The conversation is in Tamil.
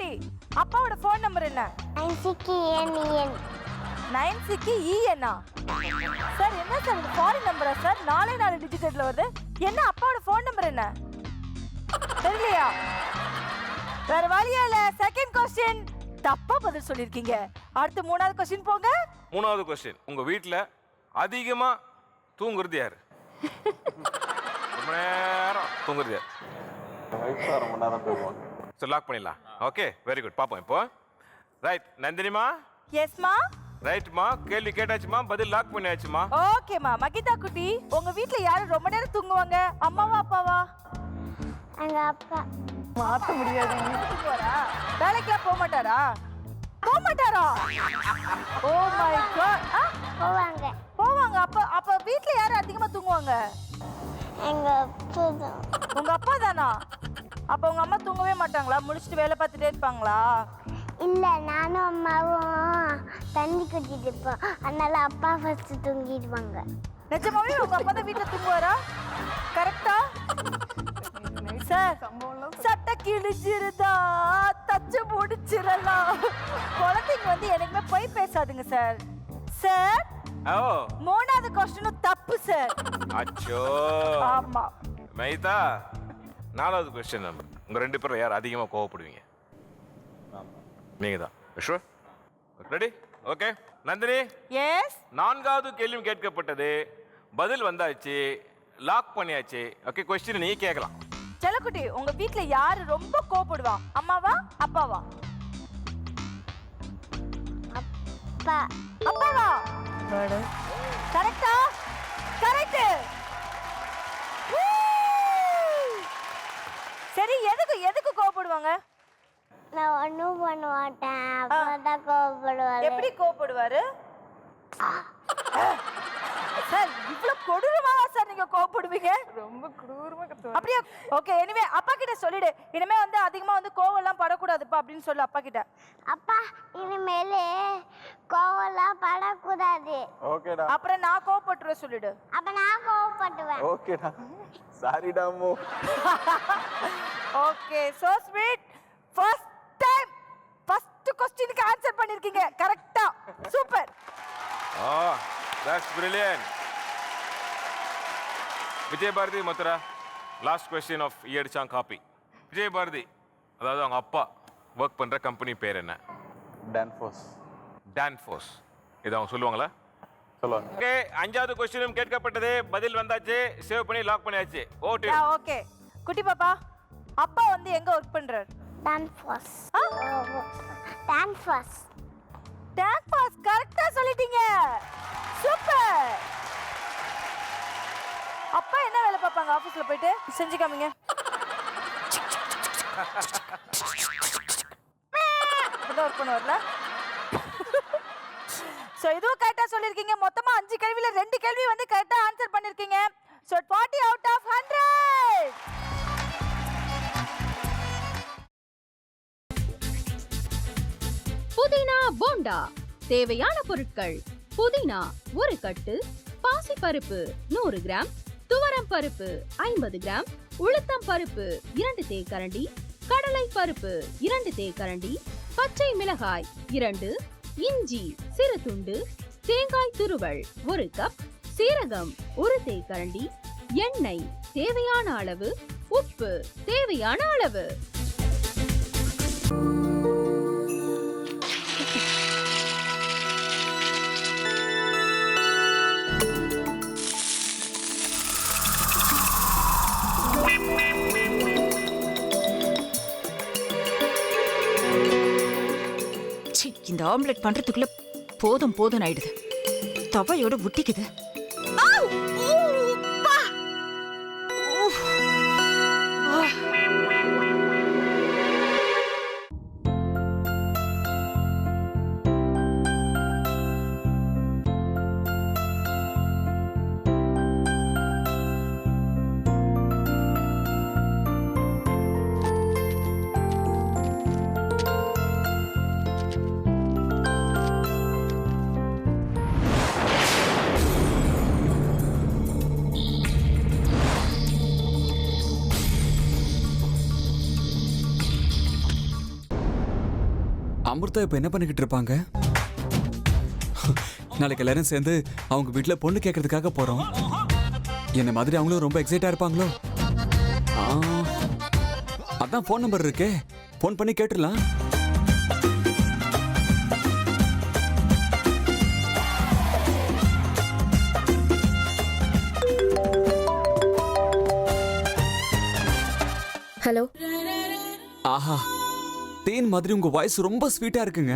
செல்லக்குட்டி, அப்பாவோட ஃபோன் நம்பர் என்ன? 96EN. சார் என்ன சார் இது ஃபாரின் நம்பரா சார்? 4 டிஜிட்ல வருது. என்ன அப்பாவோட ஃபோன் நம்பர் என்ன? தெரியலையா? வேற வழியா இல்ல. செகண்ட் क्वेश्चन தப்பா பதில் சொல்லிருக்கீங்க. அடுத்து 3வது क्वेश्चन போங்க. 3வது क्वेश्चन, உங்க வீட்ல அதிகமா தூங்குறது யாரு? ரொம்ப நேரம் தூங்குறது யாரு? ரொம்ப நேரம் தூங்குவாங்க. சோ லாக் பண்ணிடலாம். Okay, very good. பாப்போம் இப்போ. ரைட், நந்தினிமா. எஸ்மா. ரைட்மா, கேள்வி கேட்டாச்சுமா, பதில் லாக் பண்ணியாச்சுமா. ஓகேமா. மகிதா குட்டி, உங்க வீட்ல யாரு ரொம்ப நேரம் தூங்குவாங்க? அம்மாவா அப்பாவா? எங்க அப்பா. மாத்த முடியாது. வேலைக்கெல்லாம் போக மாட்டாரா? போக மாட்டாரா? Oh my God. போவாங்க. போவாங்க. அப்ப வீட்ல யாரு அதிகமா தூங்குவாங்க? எங்க அப்பா தான். உங்க அப்பா தானா? அப்ப உங்க அம்மா தூங்கவே மாட்டாங்களா? முடிச்சிட்டு வேலை பார்த்துட்டே இருப்பாங்களா? இல்ல, நானும் அம்மாவும் தண்ணி குடிச்சிட்டு இருப்போம். அதனால அப்பா ஃபர்ஸ்ட் தூங்கிடுவாங்க. நிஜமாவே உங்க அப்பா தான் வீட்டுல தூங்குவாரா? கரெக்டா? சார், சட்டை கிழிஞ்சிருதா தச்சு முடிச்சிடலாம். குழந்தைங்க வந்து எனக்குமே போய் பேசாதுங்க சார். சார், ஓ 3வது क्वेश्चन தப்பு சார். அச்சோ. ஆமா. மைதா, 4வது क्वेश्चन நம்பர். உங்க ரெண்டு பேரும் யார் அதிகமா கோவப்படுவீங்க? நீங்க தான். Sure? Ready? Okay. Nandini. Yes. 4வது கேள்வி கேட்கப்பட்டது, பதில் வந்தாச்சு, லாக் பண்ணியாச்சு. ஓகே, क्वेश्चन நீ கேட்கலாம். செல்லக்குட்டி, உங்க வீட்ல யாரு ரொம்ப கோவப்படுவா? அம்மாவா அப்பாவா? அப்பா. அப்பாவா? கரெக்டா? கரெக்ட். சரி, எதுக்கு கோவப்படுவாங்க? நான் ஒன்றும் பண்ண மாட்டேன். அப்பா தான் கோவப்படுவாரு. எப்படி கோவப்படுவாரு? சார், இவ்வளவு கொடூரமாவா சார் நீங்க கோவப்படுவீங்க? ரொம்ப கொடூரமா கத்துவாரு. அப்படியே. ஓகே, எனிவே அப்பா கிட்ட சொல்லிடு, இனிமே வந்து அதிகமா வந்து கோவம் எல்லாம் படக்கூடாதுப்பா அப்படின்னு சொல்லு அப்பா கிட்ட. அப்பா, இனிமேல் கோவம்லாம் படக்கூடாது. ஓகேடா. அப்புறம் நான் கோவப்பட்டுருவேன் சொல்லிடு. அப்ப நான் கோவப்படுவேன். ஓகேடா. சாரிடா அம்மு. Okay, so sweet. First time first क्वेश्चनக்கு ஆன்சர் பண்ணிருக்கீங்க கரெக்ட்டா. Super. Oh, that's brilliant. Vijay Bharathi Madhura, last question of ஈயடிச்சான் காப்பி. விஜய் பாரதி, அதாவது அவங்க அப்பா ஒர்க் பண்ற கம்பெனி பேர் என்ன? டான்ஃபோஸ். டான்ஃபோஸ். இது அவங்க சொல்லுவாங்களா? சொல்லுவாங்க. ஓகே, 5வது क्वेश्चन கேட்கப்பட்டது, பதில் வந்தாச்சு, சேவ் பண்ணி லாக் பண்ணியாச்சு. ஓகே. ஓகே. குட்டி பாப்பா, அப்பா வந்து எங்க ஒர்க் பண்றாரு? டான்ஃபாஸ். டான்ஃபாஸ். டான்ஃபாஸ். கரெக்ட்டா சொல்லிட்டீங்க. சூப்பர். அப்பா என்ன வேலை பார்ப்பாங்க ஆபீஸ்ல போயிட்டு? செஞ்சு காமிங்க. இதோ ஒர்க் பண்ணுவார்ல. சோ இதுவும் கரெக்ட்டா சொல்லிருக்கீங்க. மொத்தமா 5 கேள்வில 2 கேள்வி வந்து கரெக்ட்டா ஆன்சர் பண்ணிருக்கீங்க. So 40 out of 100. Pudina bonda. தேவையான பொருட்கள்: புதினா 1 கட்டு, பாசிப்பருப்பு 100 கிராம், துவரம் பருப்பு 50 கிராம், உளுத்தம் பருப்பு 2 தேக்கரண்டி, கடலை பருப்பு 2 தேக்கரண்டி, பச்சை மிளகாய் 2, இஞ்சி சிறு துண்டு, தேங்காய் துருவல் 1 கப், சீரகம் 1 தேக்கரண்டி, எண்ணெய் தேவையான அளவு, உப்பு தேவையான அளவு. இந்த ஆம்லெட் பண்றதுக்குள்ள போதும் போதும் ஆயிடுது. தவையோட ஒட்டிக்குது. அமிர்தா இப்ப என்ன பண்ணிக்கிட்டு இருப்பாங்க? நாளைக்கு எல்லாரும் சேர்ந்து அவங்க வீட்டுல பொண்ணு கேட்கறதுக்காக போறோம். என்ன மாதிரி அவங்களும் ரொம்ப எக்ஸைட்டா இருப்பாங்களோ? அதான் ஃபோன் நம்பர் இருக்கே, ஃபோன் பண்ணி கேட்டுடலாம். ஹலோ. ஆஹா, தேன் மாதிரி உங்க வாய்ஸ் ரொம்ப ஸ்வீட்டா இருக்குங்க.